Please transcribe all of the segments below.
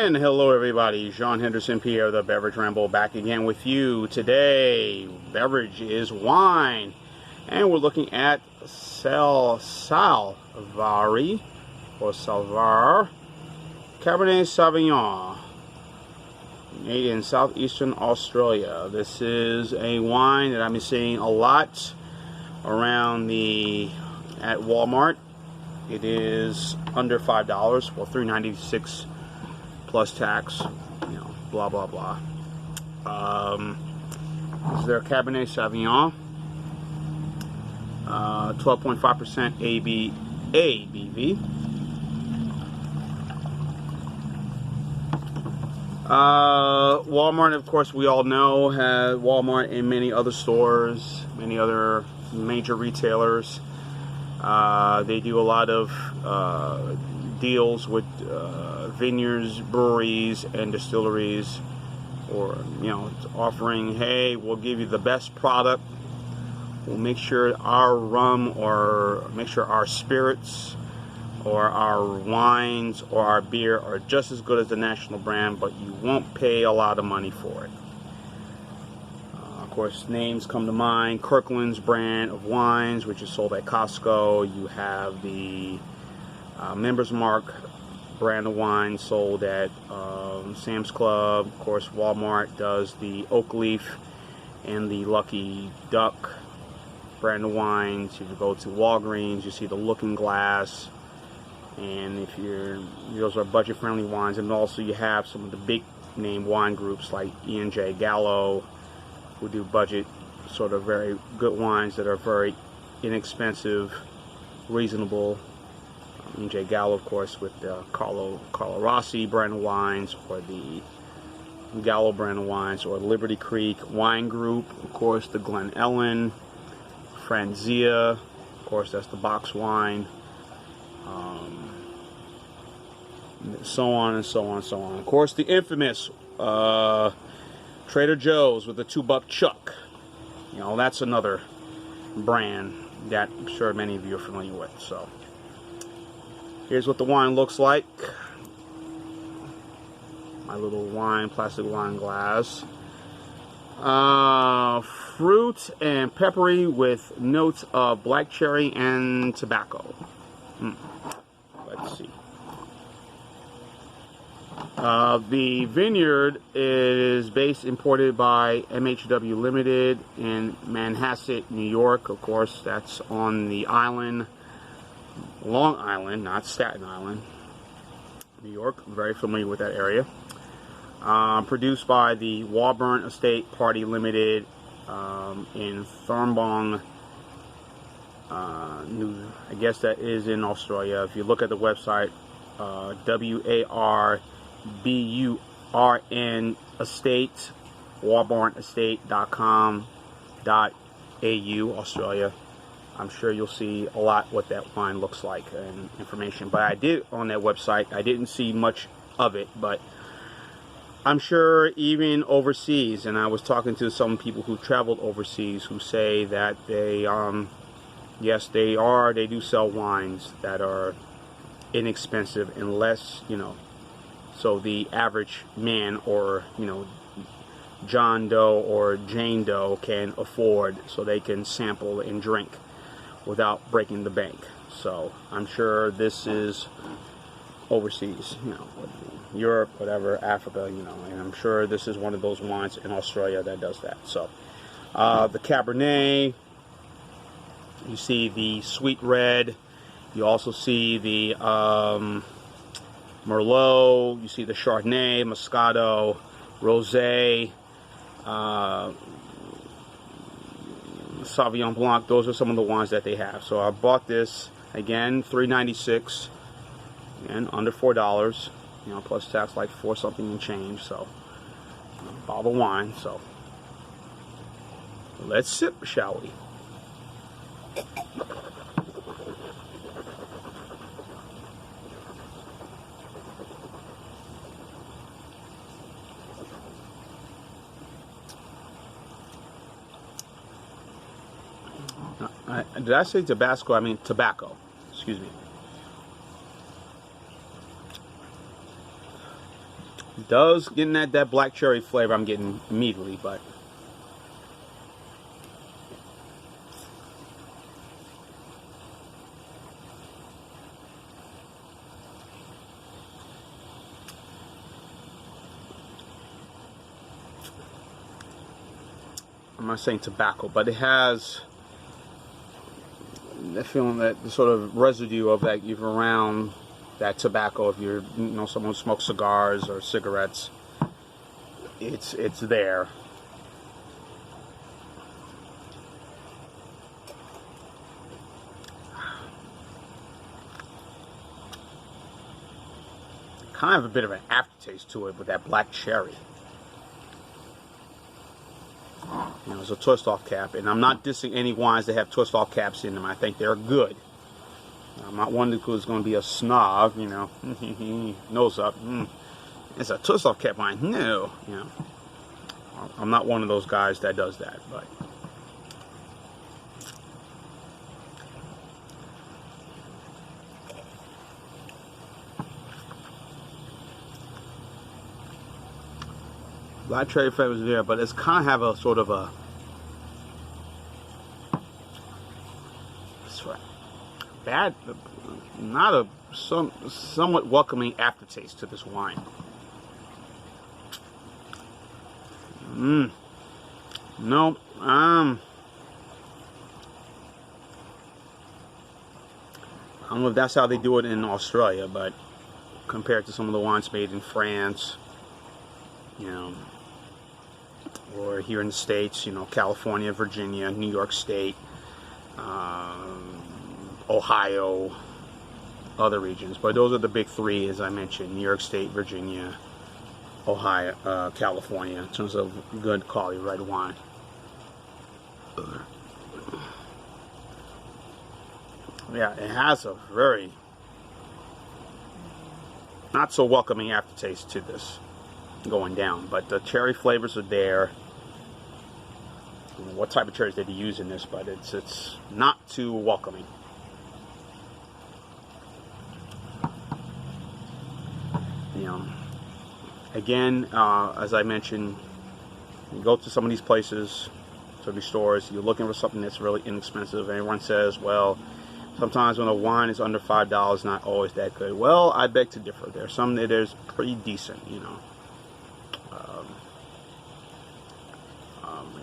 And hello everybody, Jean Henderson Pierre, the Beverage Ramble, back again with you. Today, beverage is wine, and we're looking at Salvare, or Salvare, Cabernet Sauvignon, made in southeastern Australia. This is a wine that I've been seeing a lot around at Walmart. It is under $5, well $3.96 plus tax, blah blah blah. This is their Cabernet Sauvignon, 12.5% ABV. Walmart, of course, we all know, has Walmart and many other stores, many other major retailers. They do a lot of deals with vineyards, breweries, and distilleries, or offering, hey, we'll give you the best product. We'll make sure our rum, or make sure our spirits, or our wines, or our beer are just as good as the national brand, but you won't pay a lot of money for it. Of course, names come to mind. Kirkland's brand of wines, which is sold at Costco. You have the Members Mark brand of wine sold at Sam's Club. Of course, Walmart does the Oak Leaf and the Lucky Duck brand of wines. If you go to Walgreens, you see the Looking Glass. And those are budget-friendly wines. And also you have some of the big name wine groups like E&J Gallo, who do budget, sort of very good wines that are very inexpensive, reasonable. E&J Gallo, of course, with the Carlo Rossi brand of wines, or the Gallo brand of wines, or Liberty Creek Wine Group, of course, the Glen Ellen, Franzia, of course, that's the box wine, so on and so on and so on. Of course, the infamous Trader Joe's with the $2 chuck. That's another brand that I'm sure many of you are familiar with. So here's what the wine looks like. My little plastic wine glass. Fruit and peppery with notes of black cherry and tobacco. Let's see. The vineyard is imported by MHW Limited in Manhasset, New York. Of course, that's on the island, Long Island, not Staten Island, New York. I'm very familiar with that area. Produced by the Warburn Estate Party Limited in Tharbogang, I guess that is in Australia. If you look at the website, WARBURN Estate, warburnestate.com.au, Australia. I'm sure you'll see a lot what that wine looks like and information. But I did, on that website, I didn't see much of it, but I'm sure even overseas, and I was talking to some people who traveled overseas who say that they, yes, they do sell wines that are inexpensive, unless, so the average man, or, John Doe or Jane Doe can afford, so they can sample and drink without breaking the bank. So I'm sure this is overseas, Europe, whatever, Africa, and I'm sure this is one of those wines in Australia that does that. So the Cabernet, you see the sweet red, you also see the Merlot, you see the Chardonnay, Moscato, Rosé, Sauvignon Blanc. Those are some of the wines that they have. So I bought this, again, $3.96, and under $4, plus tax, like $4 something and change. So bottle of wine. So let's sip, shall we? Did I say Tabasco? I mean tobacco. Excuse me. Does getting that black cherry flavor I'm getting immediately, but I'm not saying tobacco, but it has the feeling, that the sort of residue of that you've around that tobacco. If you're, you know, someone who smokes cigars or cigarettes, it's there. Kind of a bit of an aftertaste to it with that black cherry. You know, there's a twist-off cap, and I'm not dissing any wines that have twist-off caps in them. I think they're good. I'm not one who's going to be a snob, you know, nose up. It's a twist-off cap wine. No, you know, I'm not one of those guys that does that, but black cherry flavor is there, but it's kind of have a sort of a bad, not a somewhat welcoming aftertaste to this wine. No, I don't know if that's how they do it in Australia, but compared to some of the wines made in France, you know, or here in the States, you know, California, Virginia, New York State, Ohio, other regions. But those are the big three, as I mentioned: New York State, Virginia, Ohio, California, in terms of good quality red wine. Yeah, it has a very not so welcoming aftertaste to this going down, but the cherry flavors are there. I don't know what type of cherries they use in this, but it's not too welcoming. You know, again, as I mentioned, you go to some of these places, to these stores, you're looking for something that's really inexpensive. Everyone says, well, sometimes when a wine is under $5, it's not always that good. Well, I beg to differ. There's some that is pretty decent, you know.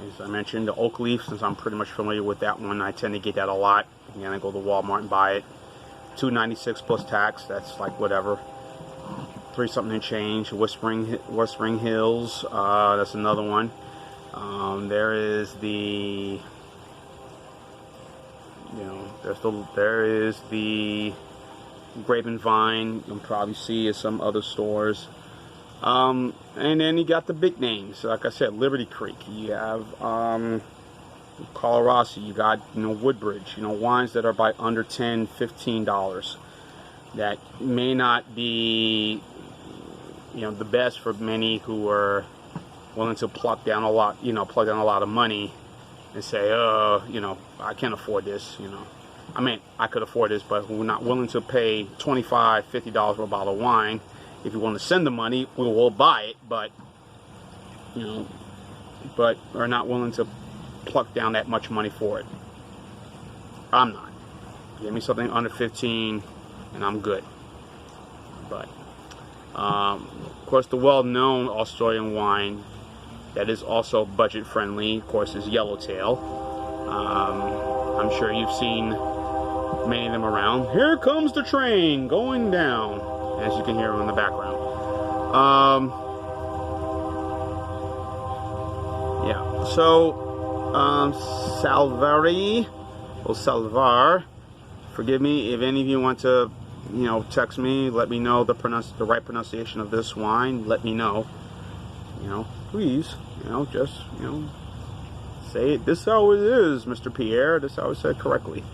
As I mentioned, the oak leaf, since I'm pretty much familiar with that one, I tend to get that a lot. Again, I go to Walmart and buy it. $2.96 plus tax. That's like whatever. 3 something and change. Whispering Hills. That's another one. There is the, you know, there is the Grape and Vine. You'll probably see at some other stores. And then you got the big names, like I said, Liberty Creek. You have Colorado. You got, you know, Woodbridge. You know, wines that are by under $10, $15. That may not be, you know, the best for many who are willing to plug down a lot of money and say, you know, I can't afford this. You know, I mean, I could afford this, but we're not willing to pay $25, $50 for a bottle of wine. If you want to send the money, we will buy it, but, you know, but are not willing to pluck down that much money for it. I'm not. Give me something under 15 and I'm good. But, of course, the well-known Australian wine that is also budget-friendly, of course, is Yellowtail. I'm sure you've seen many of them around. Here comes the train going down, as you can hear in the background. Yeah, so Salvare or Salvare, forgive me if any of you want to, you know, text me, let me know the right pronunciation of this wine. Let me know, you know, please, you know, just, you know, say it. This is how it is, Mr. Pierre. This is how it's said correctly.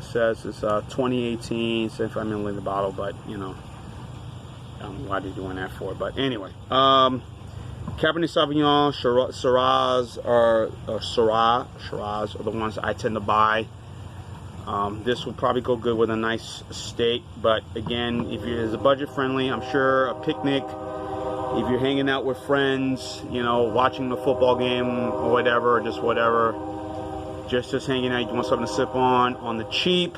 Says it's 2018, 75 milliliter bottle, but, you know, I don't know why they're doing that for. But anyway, Cabernet Sauvignon, Shiraz are the ones I tend to buy. This will probably go good with a nice steak, but again, if it's budget friendly, I'm sure a picnic, if you're hanging out with friends, you know, watching the football game or whatever, or just whatever, just hanging out, you want something to sip on the cheap,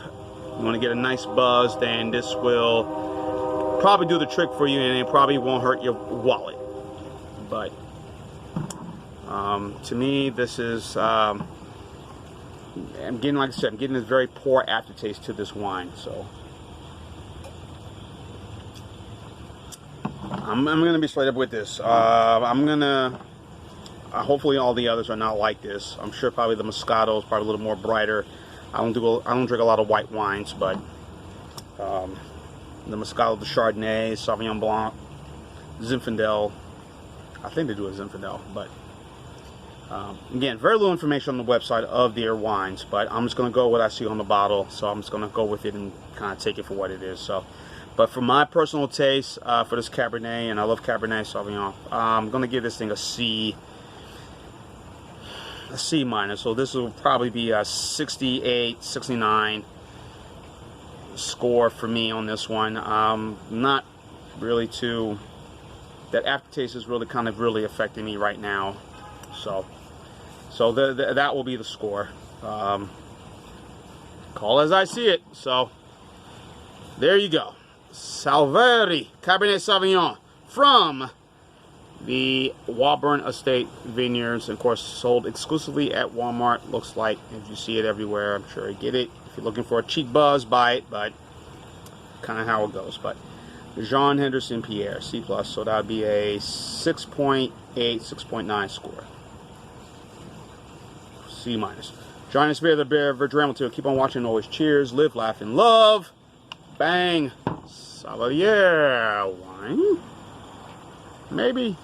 you want to get a nice buzz, then this will probably do the trick for you, and it probably won't hurt your wallet. But to me, this is I'm getting, like I said, I'm getting this very poor aftertaste to this wine. So I'm gonna be straight up with this. I'm gonna hopefully all the others are not like this. I'm sure probably the Moscato is probably a little more brighter. I don't drink a lot of white wines, but the Moscato, the Chardonnay, Sauvignon Blanc, Zinfandel. I think they do a Zinfandel, but again, very little information on the website of their wines, but I'm just going to go with what I see on the bottle, so I'm just going to go with it and kind of take it for what it is. So, but for my personal taste, for this Cabernet, and I love Cabernet Sauvignon, I'm going to give this thing a C minus. So this will probably be a 68, 69 score for me on this one. Not really too, that aftertaste is really kind of really affecting me right now. So that will be the score. Call as I see it. So there you go. Salvare Cabernet Sauvignon from the Warburn Estate Vineyards, and of course sold exclusively at Walmart. Looks like, as you see it everywhere, I'm sure you get it. If you're looking for a cheap buzz, buy it, but kind of how it goes. But Jean Henderson Pierre, C+, so that would be a 6.8, 6.9 score. C minus. Join us via the beverage ramble too. Keep on watching. Always cheers. Live, laugh, and love. Bang. Salvare wine. Maybe.